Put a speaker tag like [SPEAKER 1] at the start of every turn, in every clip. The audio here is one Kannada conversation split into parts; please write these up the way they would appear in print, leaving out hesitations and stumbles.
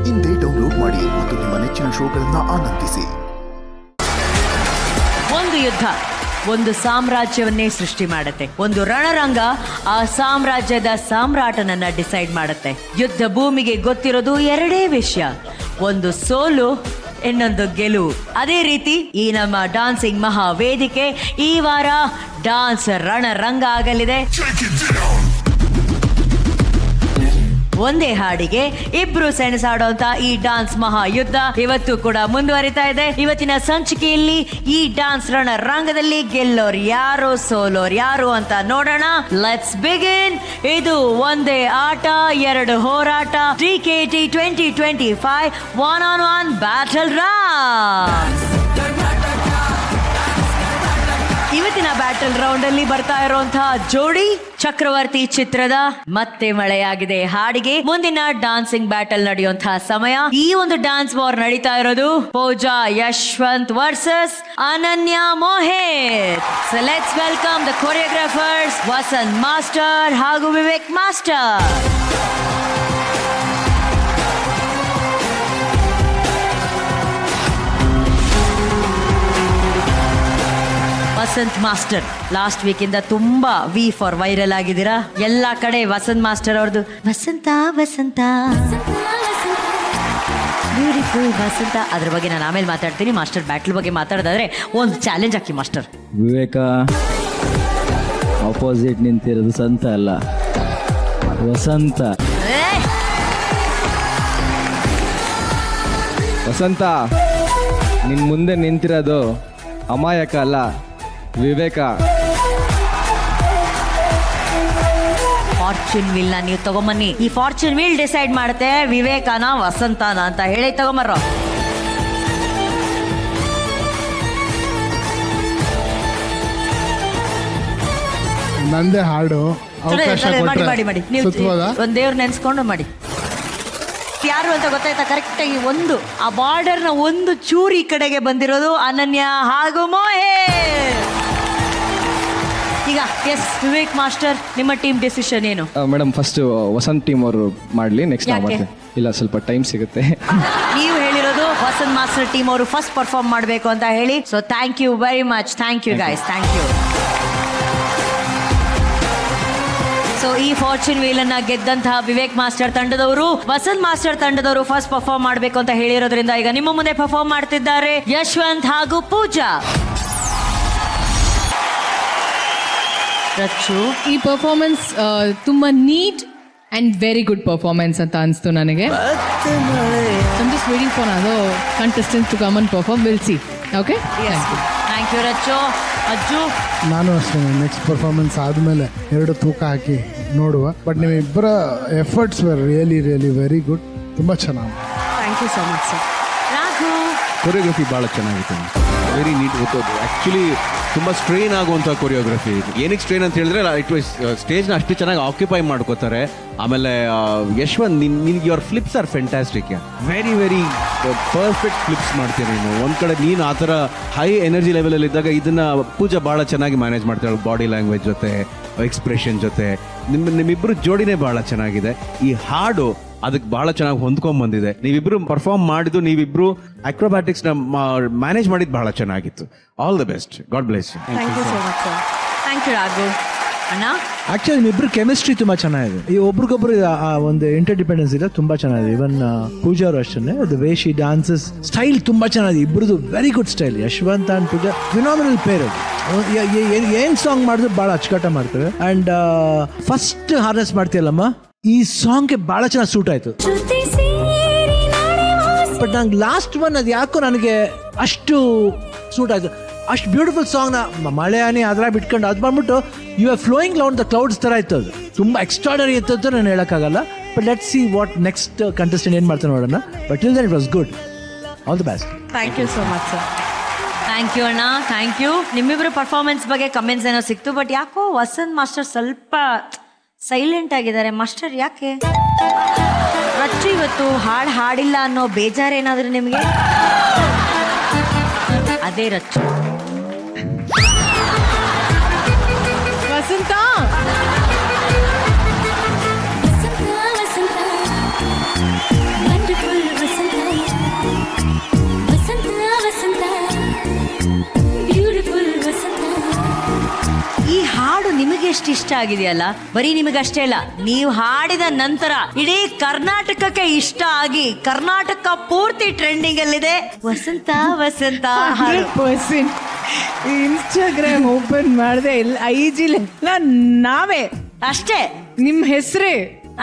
[SPEAKER 1] ಇಂದೇ ಡೌನ್ಲೋಡ್ ಮಾಡಿ ಮತ್ತು ನಿಮ್ಮ ನೆಚ್ಚಿನ ಶೋಗಳನ್ನು ಆನಂದಿಸಿ.
[SPEAKER 2] ಒಂದು ಯುದ್ಧ ಒಂದು ಸಾಮ್ರಾಜ್ಯವನ್ನೇ ಸೃಷ್ಟಿ ಮಾಡುತ್ತೆ. ಒಂದು ರಣರಂಗ ಆ ಸಾಮ್ರಾಜ್ಯದ ಸಾಮ್ರಾಟನನ್ನ ಡಿಸೈಡ್ ಮಾಡುತ್ತೆ. ಯುದ್ಧ ಭೂಮಿಗೆ ಗೊತ್ತಿರೋದು ಎರಡೇ ವಿಷಯ, ಒಂದು ಸೋಲು, ಇನ್ನೊಂದು ಗೆಲುವು. ಅದೇ ರೀತಿ ಈ ನಮ್ಮ ಡಾನ್ಸಿಂಗ್ ಮಹಾ ವೇದಿಕೆ ಈ ವಾರ ಡಾನ್ಸ್ ರಣರಂಗ ಆಗಲಿದೆ. ಒಂದೇ ಹಾಡಿಗೆ ಇಬ್ರು ಸೆಣಸಾಡುವಂತ ಈ ಡಾನ್ಸ್ ಮಹಾ ಯುದ್ಧ ಇವತ್ತು ಕೂಡ ಮುಂದುವರಿತಾ ಇದೆ. ಇವತ್ತಿನ ಸಂಚಿಕೆಯಲ್ಲಿ ಈ ಡಾನ್ಸ್ ರಣರಂಗದಲ್ಲಿ ಗೆಲ್ಲೋರು ಯಾರು, ಸೋಲೋರು ಯಾರು ಅಂತ ನೋಡೋಣ. Let's begin. ಇದು ಒಂದೇ ಆಟ, ಎರಡು ಹೋರಾಟ. TKT 2025 1-on-1 battle round. ಇವತ್ತಿನ ಬ್ಯಾಟಲ್ ರೌಂಡ್ ಅಲ್ಲಿ ಬರ್ತಾ ಇರುವಂತಹ ಜೋಡಿ ಚಕ್ರವರ್ತಿ ಚಿತ್ರದ ಮತ್ತೆ ಮಳೆಯಾಗಿದೆ ಹಾಡಿಗೆ ಮುಂದಿನ ಡಾನ್ಸಿಂಗ್ ಬ್ಯಾಟಲ್ ನಡೆಯುವಂತಹ ಸಮಯ. ಈ ಒಂದು ಡಾನ್ಸ್ ವಾರ್ ನಡೀತಾ ಇರೋದು ಪೂಜಾ Yashwant versus Ananya Mohit. So let's welcome the choreographers Vasanth master ಹಾಗೂ Vivek master. Vasanth master last week ಇಂದ ತುಂಬಾ ವಿ ಫಾರ್ ವೈರಲ್ ಆಗಿದ್ದೀರಾ. ಎಲ್ಲಾ ಕಡೆ ವಸಂತ್ ಮಾಸ್ಟರ್ ಅವ್ರದ್ದು ವಸಂತ ವಸಂತ ಬ್ಯೂಟಿಫುಲ್ ವಸಂತ. ಅದ್ರ ಬಗ್ಗೆ ನಾನು ಆಮೇಲೆ ಮಾತಾಡ್ತೀನಿ. ಮಾಸ್ಟರ್ ಬ್ಯಾಟಲ್ ಬಗ್ಗೆ ಮಾತಾಡೋದಾದ್ರೆ ಒಂದು ಚಾಲೆಂಜ್ ಹಾಕಿ ಮಾಸ್ಟರ್.
[SPEAKER 3] ವಿವೇಕ ಆಪೋಸಿಟ್ ನಿಂತಿರೋದು ಸಂತ ಅಲ್ಲ, ವಸಂತ. ವಸಂತ ನಿನ್ ಮುಂದೆ ನಿಂತಿರೋದು ಅಮಾಯಕ ಅಲ್ಲ, ವಿವೇಕ.
[SPEAKER 2] ಫಾರ್ಚೂನ್ ವೀಲ್ ನ ನೀವು ತಗೊಂಬನ್ನಿ. ಈ ಫಾರ್ಚೂನ್ ವೀಲ್ ಡಿಸೈಡ್ ಮಾಡುತ್ತೆ ವಿವೇಕನ ವಸಂತನ ಅಂತ ಹೇಳಿ ತಗೊಂಬರ್ರೋ.
[SPEAKER 4] ನಂದೇ ಹಾಡು
[SPEAKER 2] ಮಾಡಿ ನೀವು ಒಂದ್ ದೇವ್ರ ನೆನ್ಸ್ಕೊಂಡು ಮಾಡಿ. ಯಾರು ಅಂತ ಗೊತ್ತಾಯ್ತಾ ಕರೆಕ್ಟ್ ಆಗಿ? ಒಂದು ಆ ಬಾರ್ಡರ್ ನ ಒಂದು ಚೂರು ಈ ಕಡೆಗೆ ಬಂದಿರೋದು ಅನನ್ಯ ಹಾಗೂ ಮೋಹಿತ್. ಈಗ ಎಸ್ ವಿವೇಕ್ ಮಾಸ್ಟರ್, ನಿಮ್ಮ ಟೀಮ್ ಡಿಸಿಷನ್ ಏನು?
[SPEAKER 3] ಮೇಡಮ್ ಫಸ್ಟ್ ವಸಂತ್ ಟೀಮ್ ಅವರು ಮಾಡ್ಲಿ, ನೆಕ್ಸ್ಟ್ ನಾವು ಮಾಡ್ತೀವಿ. ಇಲ್ಲ, ಸ್ವಲ್ಪ ಟೈಮ್ ಸಿಗುತ್ತೆ.
[SPEAKER 2] ನೀವು ಹೇಳಿರೋದು ವಸಂತ್ ಮಾಸ್ಟರ್ ಟೀಮ್ ಅವರು ಫಸ್ಟ್ ಪರ್ಫಾರ್ಮ್ ಮಾಡಬೇಕು ಅಂತ ಹೇಳಿ. So thank you very much. Thank you guys, thank you. ಸೊ ಈ ಫಾರ್ಚೂನ್ ವೀಲ್ ಅನ್ನ ಗೆದ್ದಂತಹ ವಿವೇಕ್ ಮಾಸ್ಟರ್ ತಂಡದವರು ವಸಂತ್ ಮಾಸ್ಟರ್ ತಂಡದವರು ಫಸ್ಟ್ ಪರ್ಫಾರ್ಮ್ ಮಾಡಬೇಕು ಅಂತ ಹೇಳಿರೋದ್ರಿಂದ ಈಗ ನಿಮ್ಮ ಮುಂದೆ ಪರ್ಫಾರ್ಮ್ ಮಾಡ್ತಿದ್ದಾರೆ ಯಶವಂತ್ ಹಾಗೂ ಪೂಜಾ. ರಚ್ಚು,
[SPEAKER 5] ಈ ಪರ್ಫಾರ್ಮೆನ್ಸ್ ತುಂಬಾ neat and very good performance ಅಂತ ಅನಿಸ್ತು ನನಗೆ. I'm just waiting for other contestants to come and perform. We'll see. Okay?
[SPEAKER 2] Yes. Thank you Rachchu. Ajju,
[SPEAKER 4] ನಾನು ಅಷ್ಟೇ ನೆಕ್ಸ್ಟ್ ಪರ್ಫಾರ್ಮೆನ್ಸ್ ಆದಮೇಲೆ ಎರಡು ತೂಕ ಹಾಕಿ ನೋಡುವ. ಬಟ್ ನಿಮ್ಮಿಬ್ಬರ efforts were really really very good. ತುಂಬ ಚೆನ್ನಾಗಿ.
[SPEAKER 2] Thank you so much sir. Raghu,
[SPEAKER 6] choreography ಭಾಳ ಚೆನ್ನಾಗಿತ್ತು, ವೆರಿ ನೀಟ್. ಗೊತ್ತೋದು ಆ್ಯಕ್ಚುಲಿ ತುಂಬ ಸ್ಟ್ರೈನ್ ಆಗುವಂಥ ಕೊರಿಯೋಗ್ರಫಿ ಇದು. ಏನಕ್ಕೆ ಸ್ಟ್ರೈನ್ ಅಂತ ಹೇಳಿದ್ರೆ ಇಟ್ ವಾಸ್ ಸ್ಟೇಜ್ನ ಅಷ್ಟು ಚೆನ್ನಾಗಿ ಆಕ್ಯುಪೈ ಮಾಡ್ಕೋತಾರೆ. ಆಮೇಲೆ ಯಶವಂತ್, ನಿನ್ಗೆ your flips are fantastic. Very very perfect flips ಮಾಡ್ತೀನಿ ನೀನು. ಒಂದು ಕಡೆ ನೀನು ಆ ಥರ ಹೈ ಎನರ್ಜಿ ಲೆವೆಲಲ್ಲಿ ಇದ್ದಾಗ ಇದನ್ನು ಪೂಜಾ ಭಾಳ ಚೆನ್ನಾಗಿ ಮ್ಯಾನೇಜ್ ಮಾಡ್ತಾಳೆ, ಬಾಡಿ ಲ್ಯಾಂಗ್ವೇಜ್ ಜೊತೆ ಎಕ್ಸ್ಪ್ರೆಷನ್ ಜೊತೆ. ನಿಮ್ಮಿಬ್ಬರು ಜೋಡಿನೇ ಭಾಳ ಚೆನ್ನಾಗಿದೆ. ಈ ಹಾಡು ಅದಕ್ಕೆ ಬಹಳ ಚೆನ್ನಾಗಿ ಹೊಂದ್ಕೊಂಡ್ ಬಂದಿದೆ. ನೀವಿಬ್ರು ಪರ್ಫಾರ್ಮ್ ಮಾಡಿದ್ದು, ನೀವಿಬ್ರು ಅಕ್ರೋಬ್ಯಾಟಿಕ್ಸ್ ಮ್ಯಾನೇಜ್ ಮಾಡಿದ್ದು ಬಹಳ ಚೆನ್ನಾಗಿತ್ತು. All the best. God bless you.
[SPEAKER 2] Thank you so much sir. Thank you Raghu. ಅಣ್ಣ,
[SPEAKER 7] ಆಕ್ಚುಲಿ ನಿಮ್ಮಿಬ್ರು ಕೆಮಿಸ್ಟ್ರಿ ತುಂಬಾ ಚೆನ್ನಾಗಿದೆ. ಈ ಒಬ್ರಿಗೊಬ್ರು ಒಂದು ಇಂಟರ್ಡಿಪೆಂಡೆನ್ಸ್ ಇದೆ, ತುಂಬಾ ಚೆನ್ನಾಗಿದೆ. ಇವನ್ ಪೂಜಾ ಅವರು ಅಷ್ಟೇ, the way she dances style ತುಂಬಾ ಚೆನ್ನಾಗಿದೆ. ಇಬ್ಬರದು very good style. Yashwanth and Pooja phenomenal pair. ಏನ್ ಸಾಂಗ್ ಮಾಡಿದ್ರು ಬಹಳ ಅಚ್ಚುಕಟ್ಟ ಮಾಡ್ತಾರೆ. ಅಂಡ್ ಫಸ್ಟ್ ಹಾರ್ನೆಸ್ ಮಾಡ್ತೀಯಲ್ಲಮ್ಮ, ಈ ಸಾಂಗ್ಗೆ ಬಹಳ ಚೆನ್ನಾಗಿ ಸೂಟ್ ಆಯ್ತು. ಬಟ್ ನಂಗೆ ಲಾಸ್ಟ್ ಒನ್ ಅದು ಯಾಕೋ ನನಗೆ ಅಷ್ಟು ಸೂಟ್ ಆಯ್ತು. ಅಷ್ಟು ಬ್ಯೂಟಿಫುಲ್ ಸಾಂಗ್ ನ ಮಳೆ ಹನಿ ಅದ್ರ ಬಿಟ್ಕೊಂಡು ಅದು ಬಂದ್ಬಿಟ್ಟು ಯು ಆರ್ ಫ್ಲೋಯಿಂಗ್ ಲೌನ್ ದ ಕ್ಲೌಡ್ಸ್ ತರ ಇತ್ತು. ಅದು ತುಂಬಾ ಎಕ್ಸ್ಟ್ರಾಡನರಿ ಇತ್ತು ಅಂತ ನಾನು ಹೇಳಕ್ಕಾಗಲ್ಲ. But let's see what next contestant ಏನ್ ಮಾಡ್ತಾರೆ ನೋಡೋಣ. But till then it was good. All the best.
[SPEAKER 2] Thank you so much sir. Thank you ಅಣ್ಣ, ಥ್ಯಾಂಕ್ ಯು. ನಿಮ್ಮಿಬ್ಬರು ಪರ್ಫಾರ್ಮೆನ್ಸ್ ಬಗ್ಗೆ ಕಮೆಂಟ್ಸ್ ಏನೋ ಸಿಕ್ತು. ಬಟ್ ಯಾಕೋ ವಸಂತ್ ಮಾಸ್ಟರ್ ಸ್ವಲ್ಪ ಸೈಲೆಂಟ್ ಆಗಿದ್ದಾರೆ. ಮಾಸ್ಟರ್ ಯಾಕೆ? ರಚ್ಚು ಇವತ್ತು ಹಾಡಿಲ್ಲ ಅನ್ನೋ ಬೇಜಾರೇನಾದ್ರೂ ನಿಮಗೆ? ಅದೇ ರಚ್ಚು.
[SPEAKER 5] ವಸಂತ,
[SPEAKER 8] wonderful.
[SPEAKER 2] ಇಷ್ಟು ಇಷ್ಟ ಆಗಿದೆಯಲ್ಲ, ಬರೀ ನಿಮಗಷ್ಟೇ ಅಲ್ಲ, ನೀವು ಹಾಡಿದ ನಂತರ ಇಡೀ ಕರ್ನಾಟಕಕ್ಕೆ ಇಷ್ಟ ಆಗಿ ಕರ್ನಾಟಕ ಪೂರ್ತಿ ಟ್ರೆಂಡಿಂಗ್ ಅಲ್ಲಿದೆ ವಸಂತ ವಸಂತ ಹಾಡು.
[SPEAKER 5] 100% ಇನ್ಸ್ಟಾಗ್ರಾಮ್ ಓಪನ್ ಮಾಡದೆ ಇಲ್ಲ ಐಜಿಲೆಲ್ಲ ನಾವೇ
[SPEAKER 2] ಅಷ್ಟೇ,
[SPEAKER 5] ನಿಮ್ಮ ಹೆಸರೇ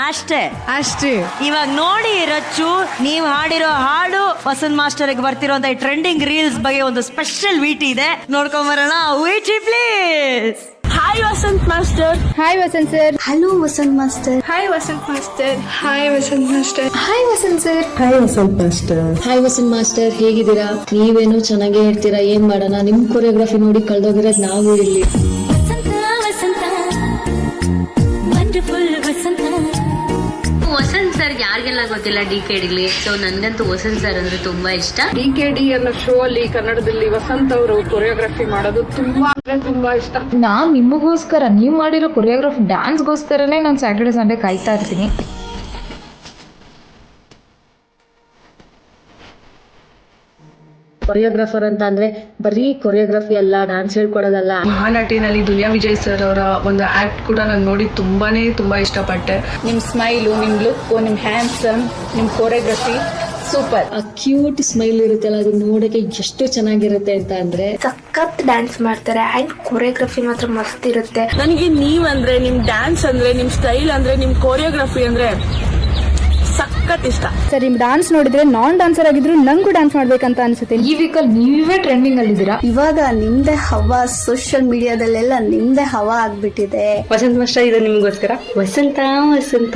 [SPEAKER 2] ಅಷ್ಟೇ
[SPEAKER 5] ಅಷ್ಟೇ.
[SPEAKER 2] ಇವಾಗ ನೋಡಿ ರಚ್ಚು, ನೀವು ಹಾಡಿರೋ ಹಾಡು ವಸಂತ್ ಮಾಸ್ಟರ್ಗೆ ಬರ್ತಿರೋಂತ ಟ್ರೆಂಡಿಂಗ್ ರೀಲ್ಸ್ ಬಗ್ಗೆ ಒಂದು ಸ್ಪೆಷಲ್ ವಿಟಿ ಇದೆ, ನೋಡ್ಕೊಂಡ್ ಬರೋಣ. VT please.
[SPEAKER 8] Hi Vasanth master.
[SPEAKER 9] Hi Vasanth sir.
[SPEAKER 8] Hello Vasanth master.
[SPEAKER 9] Hi Vasanth master. Hi Vasanth master.
[SPEAKER 8] Hi Vasanth sir.
[SPEAKER 7] Hi Vasanth master.
[SPEAKER 10] Hi Vasanth master, ಹೇಗಿದ್ದೀರಾ? ನೀವೇನೋ ಚೆನ್ನಾಗೇ ಹೇಳ್ತೀರಾ, ಏನ್ ಮಾಡೋಣ, ನಿಮ್ ಕೊರಿಯೋಗ್ರಫಿ ನೋಡಿ ಕಳ್ದೋಗಿರೋದು ನಾವು ಇಲ್ಲಿ.
[SPEAKER 11] ವಸಂತ್ ಸರ್ ಯಾರಿಗೆಲ್ಲ ಗೊತ್ತಿಲ್ಲ ಡಿಕೆಡಿಲಿ, ಸೊ ನನ್ಗಂತೂ ವಸಂತ್ ಸರ್ ಅಂದ್ರೆ ತುಂಬಾ ಇಷ್ಟ.
[SPEAKER 8] ಡಿಕೆಡಿ ಅನ್ನೋ ಶೋ ಅಲ್ಲಿ ಕನ್ನಡದಲ್ಲಿ ವಸಂತ್ ಅವರು ಕೊರಿಯೋಗ್ರಫಿ ಮಾಡೋದು ತುಂಬಾ ಅಂದ್ರೆ ತುಂಬಾ ಇಷ್ಟ.
[SPEAKER 9] ನಾನ್ ನಿಮಗೋಸ್ಕರ ನೀವು ಮಾಡಿರೋ ಕೊರಿಯೋಗ್ರಾಫ್ ಡ್ಯಾನ್ಸ್ಗೋಸ್ಕರನೇ ನಾನು ಸ್ಯಾಟರ್ಡೆ ಸಂಡೇ ಕಾಯ್ತಾ ಇರ್ತೀನಿ.
[SPEAKER 10] ಕೊರಿಯೋಗ್ರಾಫರ್ ಅಂತ ಅಂದ್ರೆ ಬರೀ ಕೊರಿಯೋಗ್ರಫಿ ಅಲ್ಲ, ಡ್ಯಾನ್ಸ್ ಹೇಳ್ಕೊಡೋದಲ್ಲ.
[SPEAKER 8] ಮಹಾನಟಿನಲ್ಲಿ ದುನಿಯಾ ವಿಜಯ್ ಸರ್ ಅವರ ಒಂದು ಆಕ್ಟ್ ಕೂಡ ನಾನು ನೋಡಿ ತುಂಬಾ ಇಷ್ಟಪಟ್ಟೆ. ನಿಮ್ ಸ್ಮೈಲು, ನಿಮ್ ಲುಕ್, ನಿಮ್ ಹ್ಯಾಂಡ್ಸಮ್, ನಿಮ್ ಕೊರಿಯೋಗ್ರಫಿ ಸೂಪರ್.
[SPEAKER 10] ಆ ಕ್ಯೂಟ್ ಸ್ಮೈಲ್ ಇರುತ್ತಲ್ಲ, ಅದು ನೋಡಕ್ಕೆ ಎಷ್ಟು ಚೆನ್ನಾಗಿರುತ್ತೆ ಅಂತ ಅಂದ್ರೆ.
[SPEAKER 9] ಸಖತ್ ಡ್ಯಾನ್ಸ್ ಮಾಡ್ತಾರೆ ಅಂಡ್ ಕೊರಿಯೋಗ್ರಫಿ ಮಾತ್ರ ಮಸ್ತ್ ಇರುತ್ತೆ.
[SPEAKER 8] ನನಗೆ ನೀವ್ ಅಂದ್ರೆ, ನಿಮ್ ಡ್ಯಾನ್ಸ್ ಅಂದ್ರೆ, ನಿಮ್ ಸ್ಟೈಲ್ ಅಂದ್ರೆ, ನಿಮ್ ಕೊರಿಯೋಗ್ರಫಿ ಅಂದ್ರೆ ಸಖತ್ ಇಷ್ಟ.
[SPEAKER 9] ಸರ್, ನಿಮ್ ಡಾನ್ಸ್ ನೋಡಿದ್ರೆ ನಾನ್ ಡಾನ್ಸರ್ ಆಗಿದ್ರು ನಂಗೂ ಡ್ಯಾನ್ಸ್ ಮಾಡ್ಬೇಕಂತ ಅನ್ಸುತ್ತೆ. ಈ ವೀಕಲ್ಲಿ ನೀವೇ ಟ್ರೆಂಡಿಂಗ್ ಅಲ್ಲಿದ್ದೀರಾ.
[SPEAKER 12] ಇವಾಗ ನಿಮ್ದೇ ಹವಾ, ಸೋಷಿಯಲ್ ಮೀಡಿಯಾದಲ್ಲೆಲ್ಲ ನಿಮ್ದೇ ಹವಾ ಆಗ್ಬಿಟ್ಟಿದೆ.
[SPEAKER 8] ವಸಂತ್ ಮಾಸ್ಟರ್ ಇದೆ ನಿಮ್ಗೋಸ್ಕರ.
[SPEAKER 12] ವಸಂತ ವಸಂತ.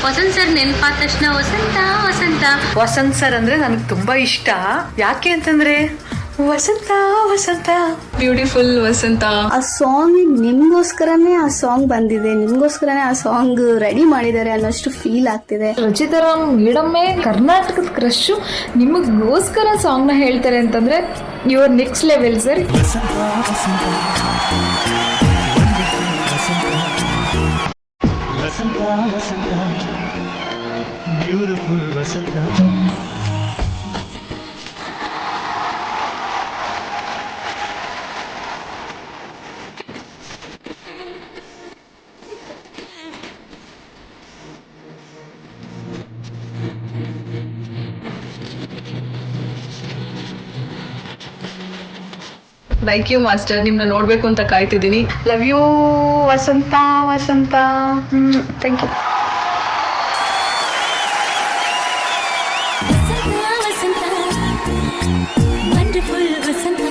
[SPEAKER 11] ವಸಂತ್ ಸರ್ ನೆನಪಾದ ತಕ್ಷಣ ವಸಂತ ವಸಂತ.
[SPEAKER 8] ವಸಂತ್ ಸರ್ ಅಂದ್ರೆ ನನಗೆ ತುಂಬಾ ಇಷ್ಟ. ಯಾಕೆ ಅಂತಂದ್ರೆ ವಸಂತ ವಸಂತ, ಬ್ಯೂಟಿಫುಲ್ ವಸಂತ.
[SPEAKER 12] ಆ ಸಾಂಗ್ ನಿಮ್ಗೋಸ್ಕರನೇ ಆ ಸಾಂಗ್ ಬಂದಿದೆ, ನಿಮ್ಗೋಸ್ಕರನೇ ಆ ಸಾಂಗ್ ರೆಡಿ ಮಾಡಿದ್ದಾರೆ ಅನ್ನೋಷ್ಟು ಫೀಲ್ ಆಗ್ತಿದೆ.
[SPEAKER 9] ರಚಿತಾರಾಮ್ ಮೇಡಮ್ಮೇ ಕರ್ನಾಟಕದ ಕ್ರಶ್ ನಿಮಗೋಸ್ಕರ ಸಾಂಗ್ ನ ಹೇಳ್ತಾರೆ ಅಂತಂದ್ರೆ your next level sir.
[SPEAKER 8] Like you master, ನಿಮ್ನ ನೋಡ್ಬೇಕು ಅಂತ ಕಾಯ್ತಿದ್ದೀನಿ. Love you Vasantha Vasantha. Thank you.
[SPEAKER 11] Vasantha Vasantha wonderful Vasantha.